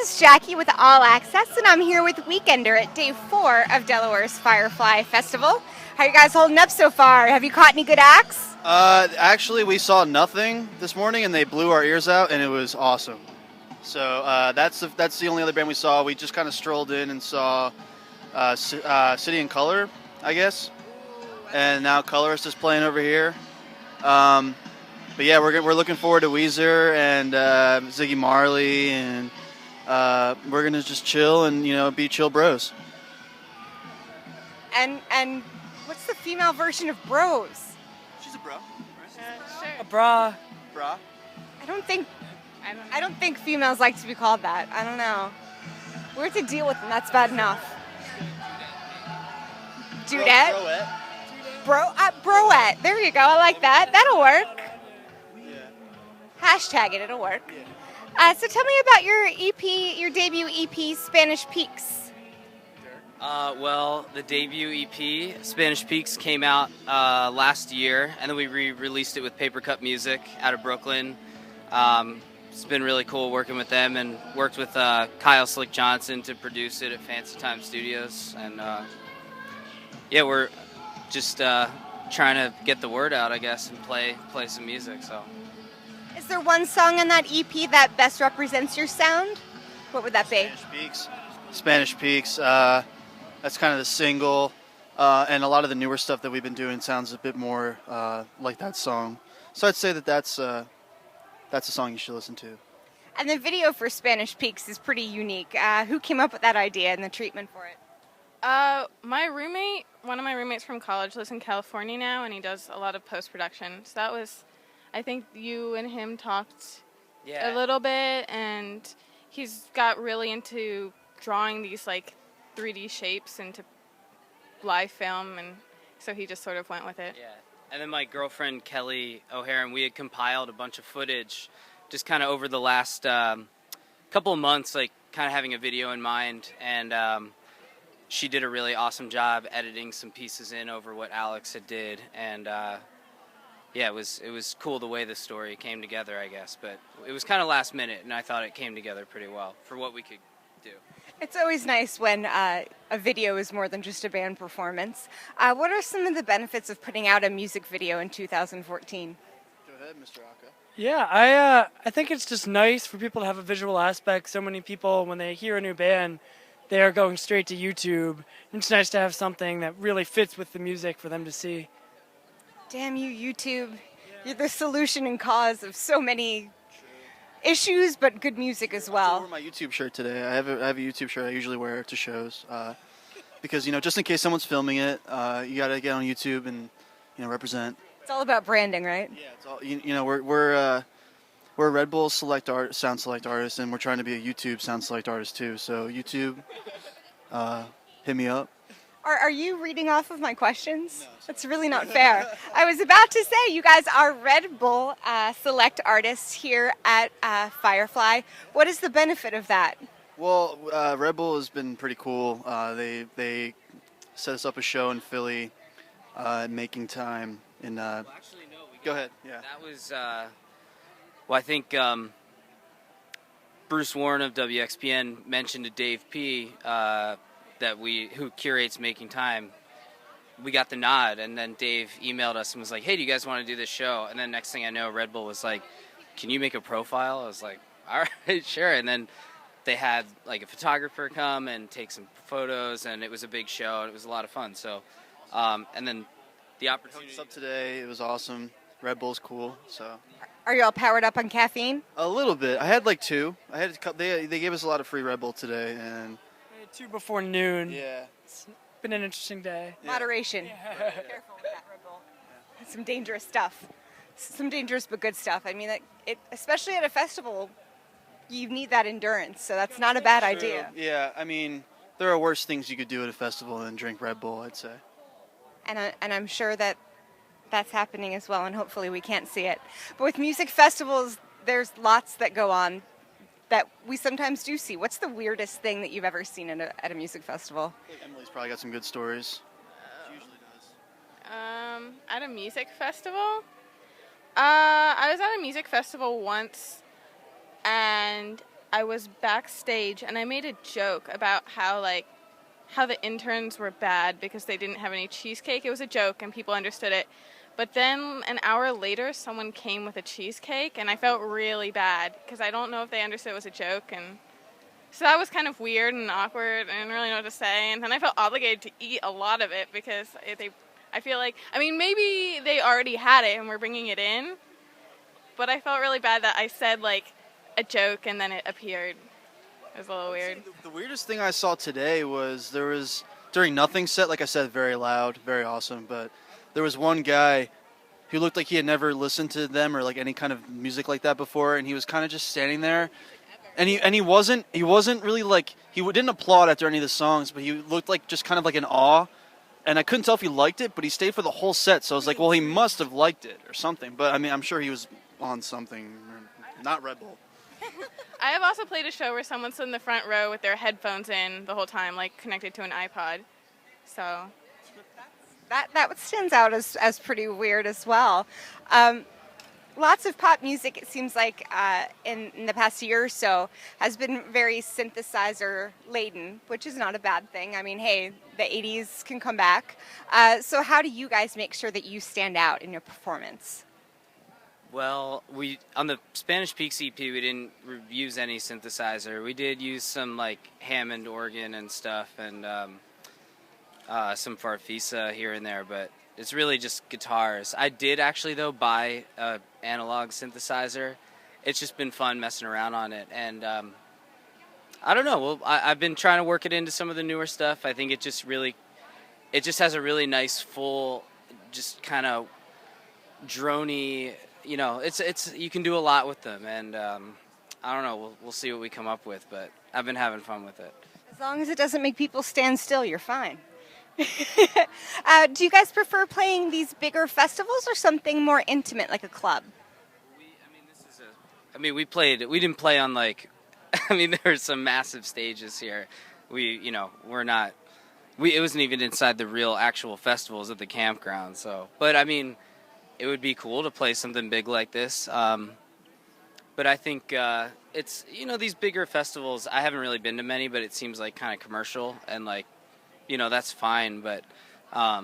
This is Jackie with All Access, and I'm here with Weekender at day 4 of Delaware's Firefly Festival. How are you guys holding up so far? Have you caught any good acts? Actually, we saw nothing this morning, and they blew our ears out, and it was awesome. So that's the only other band we saw. We just kind of strolled in and saw City and Color, I guess, and now Colorist is playing over here. But yeah, we're looking forward to Weezer and Ziggy Marley, and we're gonna just chill and be chill bros. And what's the female version of bros? She's a bro. Sure. A bra. Bra. I don't think females like to be called that. I don't know. We have to deal with them. That's bad enough. Dudette? Broette. There you go. I like that. That'll work. Yeah. Hashtag it. It'll work. Yeah. So tell me about your EP, your debut EP, Spanish Peaks. Well, the debut EP, Spanish Peaks, came out last year, and then we re-released it with Paper Cup Music out of Brooklyn. It's been really cool working with them, and worked with Kyle Slick Johnson to produce it at Fancy Time Studios. And yeah, we're just trying to get the word out, I guess, and play some music. So, Is there one song on that EP that best represents your sound? What would that be? Spanish Peaks. That's kind of the single, and a lot of the newer stuff that we've been doing sounds a bit more like that song. So I'd say that's a song you should listen to. And the video for Spanish Peaks is pretty unique. Who came up with that idea and the treatment for it? One of my roommates from college lives in California now, and he does a lot of post-production. So that was, I think you and him talked a little bit, and he's got really into drawing these like 3D shapes into live film, and so he just sort of went with it. Yeah. And then my girlfriend Kelly O'Hara, we had compiled a bunch of footage just kind of over the last couple of months, like kind of having a video in mind, and she did a really awesome job editing some pieces in over what Alex had did, and yeah, it was cool the way the story came together, I guess, but it was kind of last minute, and I thought it came together pretty well for what we could do. It's always nice when a video is more than just a band performance. What are some of the benefits of putting out a music video in 2014? Go ahead, Mr. Aka. Yeah, I think it's just nice for people to have a visual aspect. So many people, when they hear a new band, they are going straight to YouTube. It's nice to have something that really fits with the music for them to see. Damn you, YouTube. You're the solution and cause of so many issues, but good music as well. I wore my YouTube shirt today. I have a YouTube shirt I usually wear to shows because just in case someone's filming it, you got to get on YouTube and represent. It's all about branding, right? Yeah, it's all we're a Redbull sound select artist, and we're trying to be a YouTube sound select artist too. So YouTube, hit me up. Are you reading off of my questions? No. That's really not fair. I was about to say, you guys are Redbull select artists here at Firefly. What is the benefit of that? Well, Redbull has been pretty cool. They set us up a show in Philly, Making Time. Actually, no. Go ahead. Yeah. That was, well, I think Bruce Warren of WXPN mentioned to Dave P. Who curates Making Time, we got the nod, and then Dave emailed us and was like, hey, do you guys want to do this show? And then next thing I know, Redbull was like, can you make a profile? I was like, all right, sure. And then they had like a photographer come and take some photos, and it was a big show, and it was a lot of fun. So, and then the opportunity. Up today, it was awesome. Redbull's cool, so. Are you all powered up on caffeine? A little bit. I had like 2. They gave us a lot of free Redbull today, and 2 before noon. yeah. It's been an interesting day. Yeah. Moderation. Yeah. Careful with that Red Bull. Some dangerous stuff. Some dangerous but good stuff. I mean, especially at a festival, you need that endurance, so that's not a bad idea. Yeah, I mean, there are worse things you could do at a festival than drink Red Bull, I'd say. And I'm sure that that's happening as well, and hopefully we can't see it. But with music festivals, there's lots that go on that we sometimes do see. What's the weirdest thing that you've ever seen at a music festival? I think Emily's probably got some good stories. She usually does. At a music festival? I was at a music festival once, and I was backstage and I made a joke about how the interns were bad because they didn't have any cheesecake. It was a joke and people understood it. But then an hour later, someone came with a cheesecake, and I felt really bad because I don't know if they understood it was a joke. And so that was kind of weird and awkward. I didn't really know what to say. And then I felt obligated to eat a lot of it because I feel like, I mean, maybe they already had it and were bringing it in. But I felt really bad that I said, like, a joke and then it appeared. It was a little weird. The weirdest thing I saw today was during Nothing set, like I said, very loud, very awesome, but there was one guy who looked like he had never listened to them or like any kind of music like that before, and he was kind of just standing there, and he wasn't really like, he didn't applaud after any of the songs, but he looked like just kind of like in awe, and I couldn't tell if he liked it, but he stayed for the whole set, so I was like, well, he must have liked it or something, but I mean, I'm sure he was on something, not Redbull. I have also played a show where someone stood in the front row with their headphones in the whole time, like connected to an iPod. So that stands out as pretty weird as well. Lots of pop music, it seems like, in the past year or so, has been very synthesizer laden, which is not a bad thing. I mean, hey, the 80s can come back. So how do you guys make sure that you stand out in your performance? Well, on the Spanish Peaks EP, we didn't use any synthesizer. We did use some like Hammond organ and stuff, and some Farfisa here and there, but it's really just guitars. I did actually, though, buy an analog synthesizer. It's just been fun messing around on it, and I don't know. Well, I've been trying to work it into some of the newer stuff. I think it just has a really nice, full, just kind of droney. You know, it's you can do a lot with them, and I don't know. We'll see what we come up with, but I've been having fun with it. As long as it doesn't make people stand still, you're fine. Do you guys prefer playing these bigger festivals or something more intimate, like a club? We didn't play on like, I mean, there's some massive stages here. It wasn't even inside the real actual festivals at the campground. So, but I mean, it would be cool to play something big like this. But I think it's, these bigger festivals, I haven't really been to many, but it seems like kind of commercial and like, that's fine. But I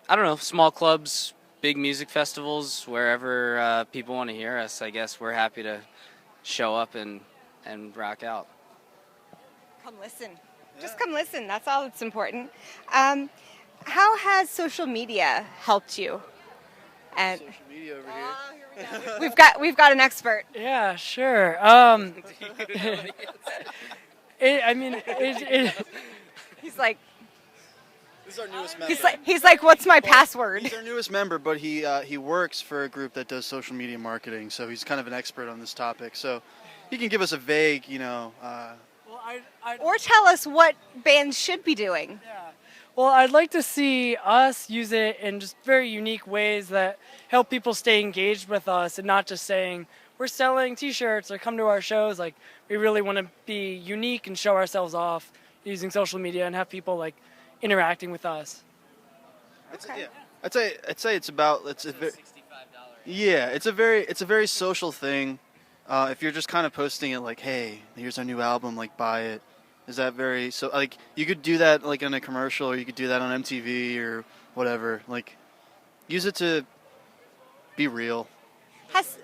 don't know, small clubs, big music festivals, wherever people want to hear us, I guess we're happy to show up and rock out. Come listen. Yeah. Just come listen. That's all that's important. How has social media helped you? And social media over here. Here we go. We've got an expert. Yeah, sure. He's like. This is our newest member. He's like, what's my password? He's our newest member, but he works for a group that does social media marketing, so he's kind of an expert on this topic. So he can give us a vague, or tell us what bands should be doing. Yeah. Well, I'd like to see us use it in just very unique ways that help people stay engaged with us and not just saying, we're selling T-shirts or come to our shows. Like, we really want to be unique and show ourselves off using social media and have people, like, interacting with us. Okay. I'd say it's a very social thing. If you're just kind of posting it like, hey, here's our new album, like, buy it. Is that very, so, like, you could do that, like, in a commercial, or you could do that on MTV or whatever. Like, use it to be real. Has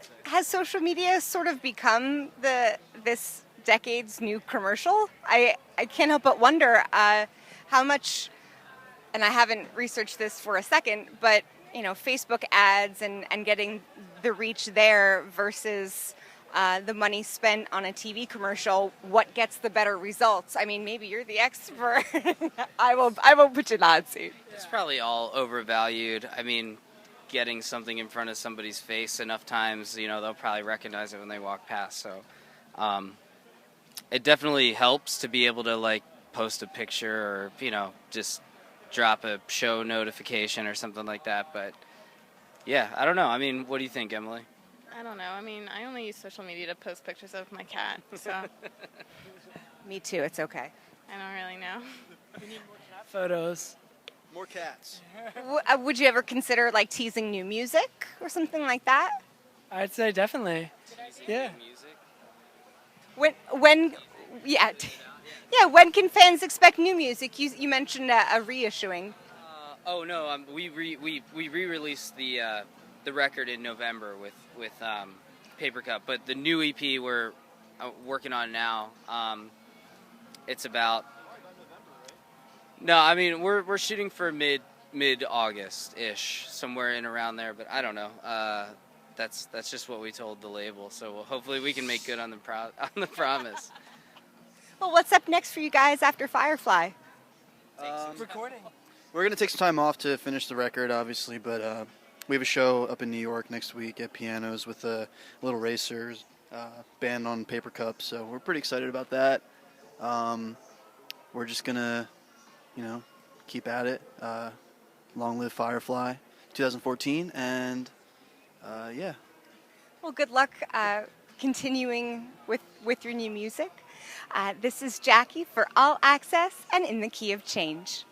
social media sort of become this decade's new commercial? I can't help but wonder how much, and I haven't researched this for a second, but, Facebook ads and getting the reach there versus the money spent on a TV commercial, what gets the better results? I mean, maybe you're the expert. I won't put you in the hot seat. It's probably all overvalued. I mean, getting something in front of somebody's face enough times, they'll probably recognize it when they walk past. So it definitely helps to be able to, like, post a picture or, just drop a show notification or something like that. But, yeah, I don't know. I mean, what do you think, Emily? I don't know. I mean, I only use social media to post pictures of my cat, so. Me too. It's okay. I don't really know. We need more cat photos. More cats. Would you ever consider, like, teasing new music or something like that? I'd say definitely. Yeah. When yeah. Yeah, when can fans expect new music? You mentioned a reissuing. Oh no, we re-released the record in November with Paper Cup, but the new EP we're working on now. It's about no, I mean we're shooting for mid August ish, somewhere in around there, but I don't know. That's just what we told the label, so hopefully we can make good on the promise. Well, what's up next for you guys after Firefly? Recording. We're going to take some time off to finish the record, obviously, but we have a show up in New York next week at Pianos with Little Racers band on Paper Cup, so we're pretty excited about that. We're just going to, keep at it. Long live Firefly 2014, and yeah. Well, good luck continuing with your new music. This is Jackie for All Access and In the Key of Change.